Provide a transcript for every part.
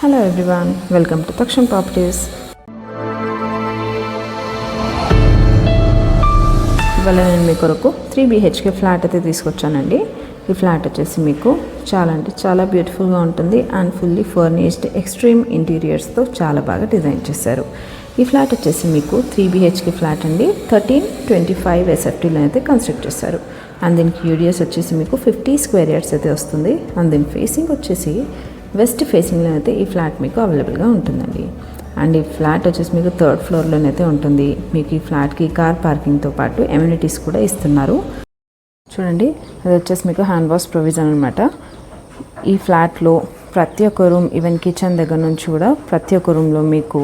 Hello everyone, welcome to Takshan properties. ఇవాళ నేను మీ కొరకు 3 BHK ఫ్లాట్ అయితే తీసుకొచ్చానండి. ఈ ఫ్లాట్ వచ్చేసి మీకు చాలా అంటే చాలా బ్యూటిఫుల్గా ఉంటుంది అండ్ ఫుల్లీ ఫర్నిష్డ్ ఎక్స్ట్రీమ్ ఇంటీరియర్స్తో చాలా బాగా డిజైన్ చేశారు. ఈ ఫ్లాట్ వచ్చేసి మీకు 3 BHK ఫ్లాట్ అండి. 1325 SFTలో అయితే కన్స్ట్రక్ట్ చేశారు. అండ్ దీనికి యూడిఎస్ వచ్చేసి మీకు 50 స్క్వేర్ యార్డ్స్ అయితే వస్తుంది. అండ్ దీని ఫేసింగ్ వచ్చేసి వెస్ట్ ఫేసింగ్లో అయితే ఈ ఫ్లాట్ మీకు అవైలబుల్గా ఉంటుందండి. అండ్ ఈ ఫ్లాట్ వచ్చేసి మీకు 3rd ఫ్లోర్లోనైతే ఉంటుంది. మీకు ఈ ఫ్లాట్కి కార్ పార్కింగ్తో పాటు ఎమ్యూనిటీస్ కూడా ఇస్తున్నారు. చూడండి, అది వచ్చేసి మీకు హ్యాండ్ వాష్ ప్రొవిజన్ అనమాట. ఈ ఫ్లాట్లో ప్రతి ఒక్క రూమ్, ఈవెన్ కిచెన్ దగ్గర నుంచి కూడా ప్రతి ఒక్క రూమ్లో మీకు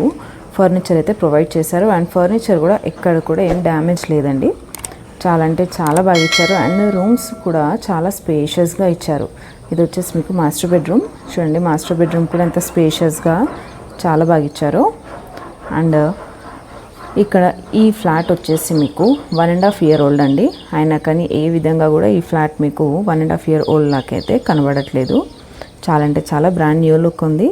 ఫర్నిచర్ అయితే ప్రొవైడ్ చేశారు. అండ్ ఫర్నిచర్ కూడా ఎక్కడ కూడా ఏం డ్యామేజ్ లేదండి. చాలా అంటే చాలా బాగా ఇచ్చారు. అండ్ రూమ్స్ కూడా చాలా స్పేషియస్గా ఇచ్చారు. ఇది వచ్చేసి మీకు మాస్టర్ బెడ్రూమ్. చూడండి, మాస్టర్ బెడ్రూమ్ కూడా ఎంత స్పేషియస్గా చాలా బాగా ఇచ్చారు. అండ్ ఇక్కడ ఈ ఫ్లాట్ వచ్చేసి మీకు 1.5 ఇయర్ ఓల్డ్ అండి. అయినా కానీ ఏ విధంగా కూడా ఈ ఫ్లాట్ మీకు 1.5 ఇయర్ ఓల్డ్ లాకైతే కనబడట్లేదు. చాలా అంటే చాలా బ్రాండ్ న్యూ లుక్ ఉంది.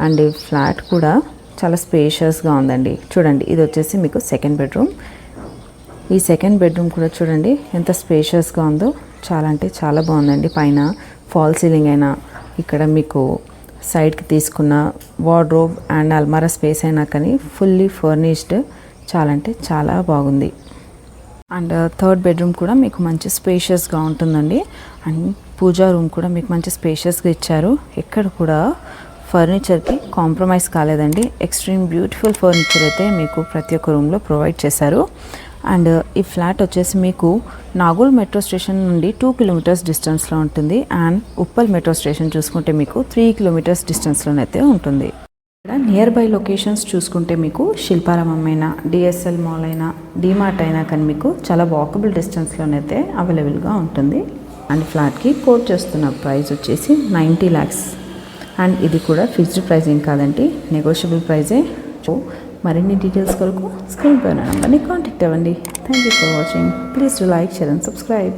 అండ్ ఈ ఫ్లాట్ కూడా చాలా స్పేషియస్గా ఉందండి. చూడండి, ఇది వచ్చేసి మీకు సెకండ్ బెడ్రూమ్. ఈ సెకండ్ బెడ్రూమ్ కూడా చూడండి ఎంత స్పేషియస్గా ఉందో. చాలా అంటే చాలా బాగుందండి. పైన ఫాల్ సీలింగ్ అయినా, ఇక్కడ మీకు సైడ్కి తీసుకున్న వార్డ్రోబ్ అండ్ అల్మారా స్పేస్ అయినా కానీ ఫుల్లీ ఫర్నిష్డ్, చాలా అంటే చాలా బాగుంది. అండ్ 3rd బెడ్రూమ్ కూడా మీకు మంచి స్పేషియస్గా ఉంటుందండి. అండ్ పూజా రూమ్ కూడా మీకు మంచి స్పేషియస్గా ఇచ్చారు. ఎక్కడ కూడా ఫర్నిచర్కి కాంప్రమైజ్ కాలేదండి. ఎక్స్ట్రీమ్ బ్యూటిఫుల్ ఫర్నిచర్ అయితే మీకు ప్రతి ఒక్క రూమ్లో ప్రొవైడ్ చేశారు. అండ్ ఈ ఫ్లాట్ వచ్చేసి మీకు నాగోల్ మెట్రో స్టేషన్ నుండి 2 కిలోమీటర్స్ డిస్టెన్స్లో ఉంటుంది. అండ్ ఉప్పల్ మెట్రో స్టేషన్ చూసుకుంటే మీకు 3 కిలోమీటర్స్ డిస్టెన్స్లోనైతే ఉంటుంది. ఇక్కడ నియర్ బై లొకేషన్స్ చూసుకుంటే మీకు శిల్పారామం అయినా, డిఎస్ఎల్ మాల్ అయినా, డిమార్ట్ అయినా కానీ మీకు చాలా వాకబుల్ డిస్టెన్స్లోనైతే అవైలబుల్గా ఉంటుంది. అండ్ ఫ్లాట్కి కోట్ చేస్తున్న ప్రైస్ వచ్చేసి 90 lakhs. అండ్ ఇది కూడా ఫిక్స్డ్ ప్రైస్ ఏం కాదండి, నెగోషియబుల్ ప్రైజే. మరిన్ని డీటెయిల్స్ కొరకు స్క్రీన్ పైన నెంబర్ని కాంటాక్ట్ అవ్వండి. Thank you for watching. Please to like, share and subscribe.